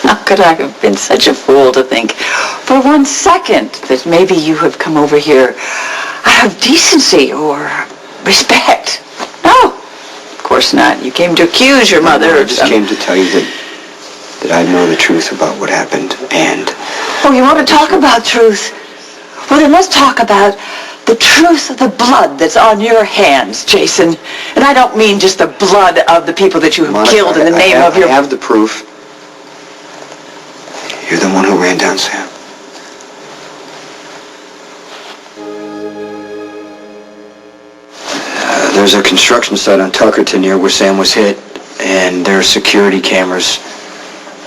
How could I have been such a fool to think for 1 second that maybe you have come over here out of decency or respect? No, of course not. You came to accuse your mother. I just came to tell you that I know the truth about what happened, and... Oh, you want to talk about truth? Well, then let's talk about the truth of the blood that's on your hands, Jason. And I don't mean just the blood of the people that you have Monica, killed in the name of your... I have the proof. You're the one who ran down Sam. There's a construction site on Tuckerton near where Sam was hit, and there are security cameras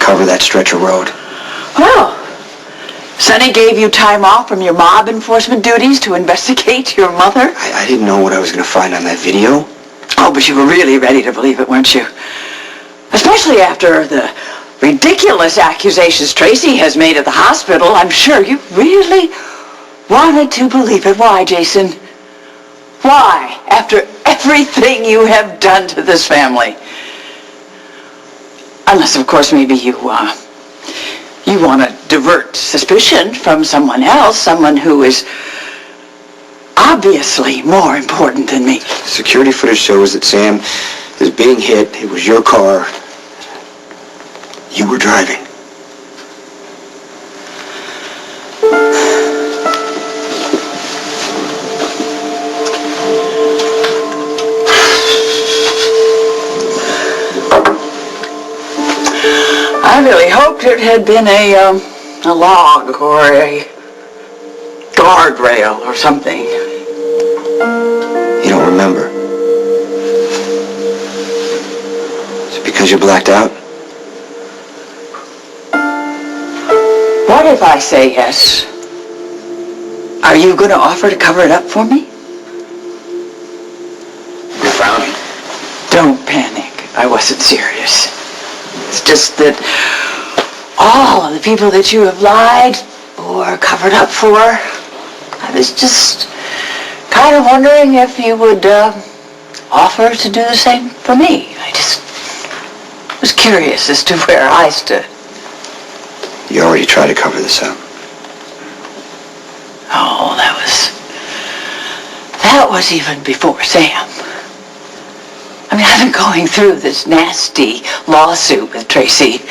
cover that stretch of road. Well, Sonny gave you time off from your mob enforcement duties to investigate your mother? I didn't know what I was going to find on that video. Oh, but you were really ready to believe it, weren't you? Especially after the ridiculous accusations Tracy has made at the hospital. I'm sure you really wanted to believe it. Why, Jason? Why, after everything you have done to this family? Unless, of course, maybe you want to divert suspicion from someone else, someone who is obviously more important than me. Security footage shows that Sam is being hit. It was your car. You were driving. I really hoped it had been a log or a guardrail or something. You don't remember? Is it because you blacked out? What if I say yes? Are you going to offer to cover it up for me? You're frowning. Don't panic. I wasn't serious. It's just that all of the people that you have lied or covered up for, I was just kind of wondering if you would offer to do the same for me. I just was curious as to where I stood. You already tried to cover this up. Oh, that was even before Sam. I mean, I've been going through this nasty lawsuit with Tracy.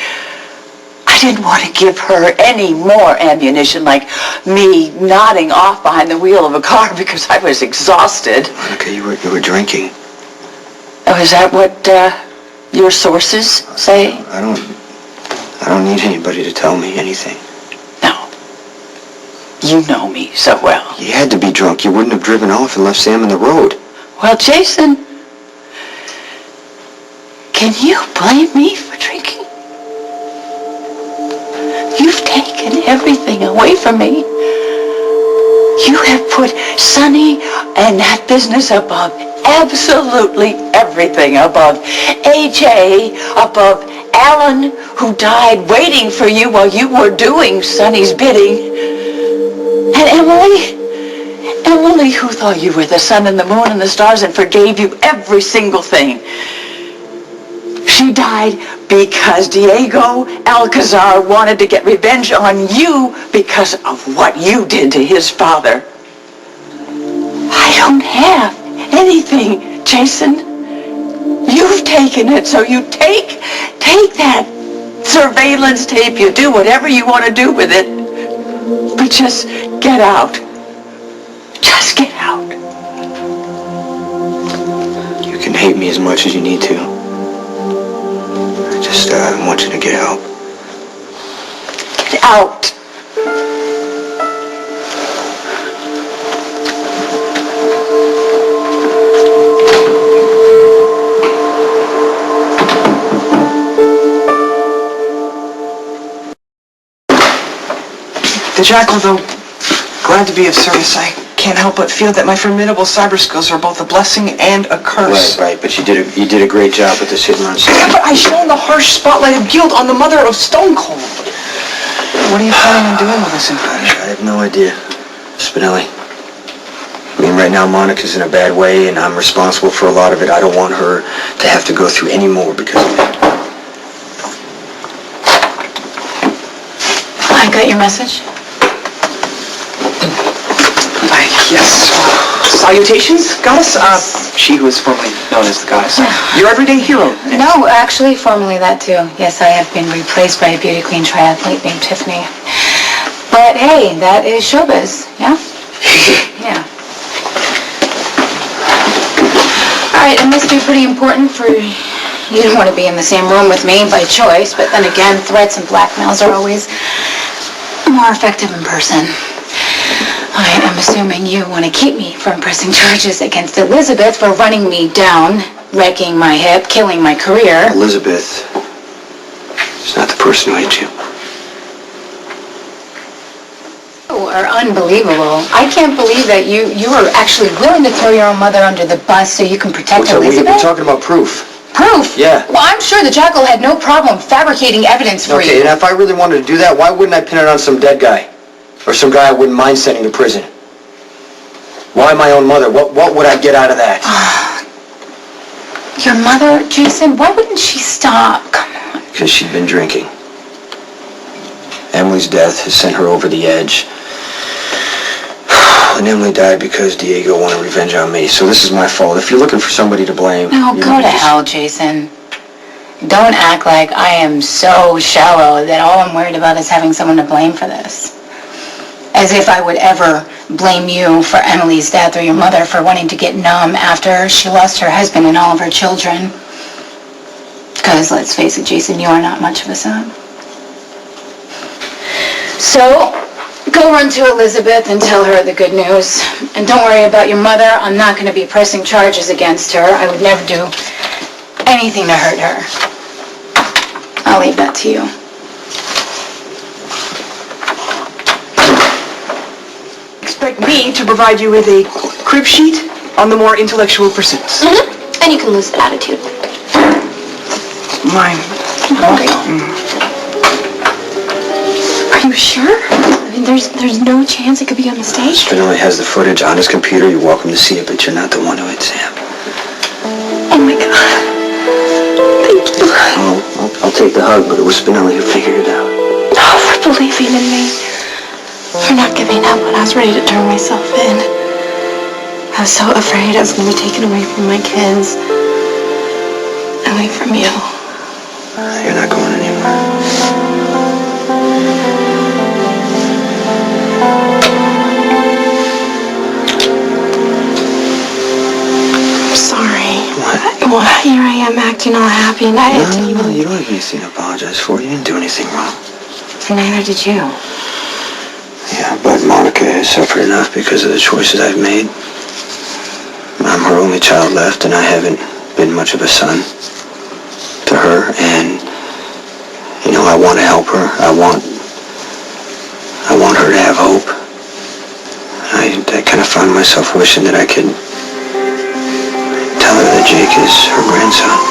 I didn't want to give her any more ammunition, like me nodding off behind the wheel of a car because I was exhausted. Monica, you were drinking. Oh, is that what your sources say? I don't need anybody to tell me anything. No. You know me so well. You had to be drunk. You wouldn't have driven off and left Sam in the road. Well, Jason, can you blame me for drinking? You've taken everything away from me. You have put Sonny and that business above absolutely everything, above AJ, above Alan, who died waiting for you while you were doing Sonny's bidding. And Emily, who thought you were the sun and the moon and the stars and forgave you every single thing. She died because Diego Alcazar wanted to get revenge on you because of what you did to his father. I don't have anything, Jason. You've taken it, so you take that surveillance tape. You do whatever you want to do with it. But just get out. Just get out. You can hate me as much as you need to. I want you to get help. Get out. The Jackal, though glad to be of service, I can't help but feel that my formidable cyber skills are both a blessing and a curse. Right, but you did a great job with this hit and run stuff. Yeah, but I shone the harsh spotlight of guilt on the mother of Stone Cold. What are you planning on doing with this information? I have no idea, Spinelli. I mean, right now Monica's in a bad way, and I'm responsible for a lot of it. I don't want her to have to go through any more because of that. got your message? Yes. Salutations, goddess. She who is formerly known as the goddess. Your everyday hero. No, actually, formerly that too. Yes, I have been replaced by a beauty queen triathlete named Tiffany. But hey, that is showbiz, yeah? Yeah. All right, it must be pretty important for you to want to be in the same room with me by choice, but then again, threats and blackmails are always more effective in person. I am assuming you want to keep me from pressing charges against Elizabeth for running me down, wrecking my hip, killing my career. Elizabeth is not the person who hit you. You are unbelievable. I can't believe that you are actually willing to throw your own mother under the bus so you can protect What's up? Elizabeth? We're talking about proof. Proof? Yeah. Well, I'm sure the jackal had no problem fabricating evidence for Okay, you. and if I really wanted to do that, why wouldn't I pin it on some dead guy? Or some guy I wouldn't mind sending to prison? Why my own mother? What would I get out of that? Your mother, Jason, why wouldn't she stop? Come on. Because she'd been drinking. Emily's death has sent her over the edge. And Emily died because Diego wanted revenge on me. So this is my fault. If you're looking for somebody to blame... No, go to hell, Jason. Don't act like I am so shallow that all I'm worried about is having someone to blame for this. As if I would ever blame you for Emily's death or your mother for wanting to get numb after she lost her husband and all of her children. Because, let's face it, Jason, you are not much of a son. So, go run to Elizabeth and tell her the good news. And don't worry about your mother. I'm not going to be pressing charges against her. I would never do anything to hurt her. I'll leave that to you. Expect me to provide you with a crib sheet on the more intellectual pursuits. Mm-hmm. And you can lose the attitude. Mine. Are you sure? I mean, there's no chance it could be a mistake? Spinelli has the footage on his computer. You're welcome to see it, but you're not the one who hit Sam. Oh my God. Thank you. I'll take the hug, but it was Spinelli who figured it out. Oh, for believing in me. For not giving up when I was ready to turn myself in. I was so afraid I was going to be taken away from my kids. Away from you. You're not going anywhere. I'm sorry. What? Well, here I am acting all happy and I didn't No, even... you don't have anything to apologize for. You didn't do anything wrong. Neither did you. Yeah, but Monica has suffered enough because of the choices I've made. I'm her only child left, and I haven't been much of a son to her, and, you know, I want to help her. I want her to have hope. I kind of found myself wishing that I could tell her that Jake is her grandson.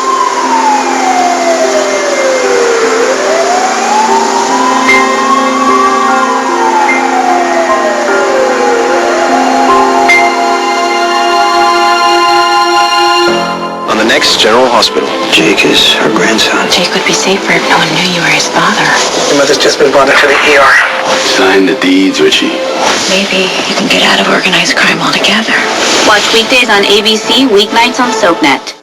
Next General Hospital. Jake is her grandson. Jake would be safer if no one knew you were his father. Your mother's just been brought into the ER. Sign the deeds, Richie. Maybe you can get out of organized crime altogether. Watch weekdays on ABC, weeknights on SoapNet.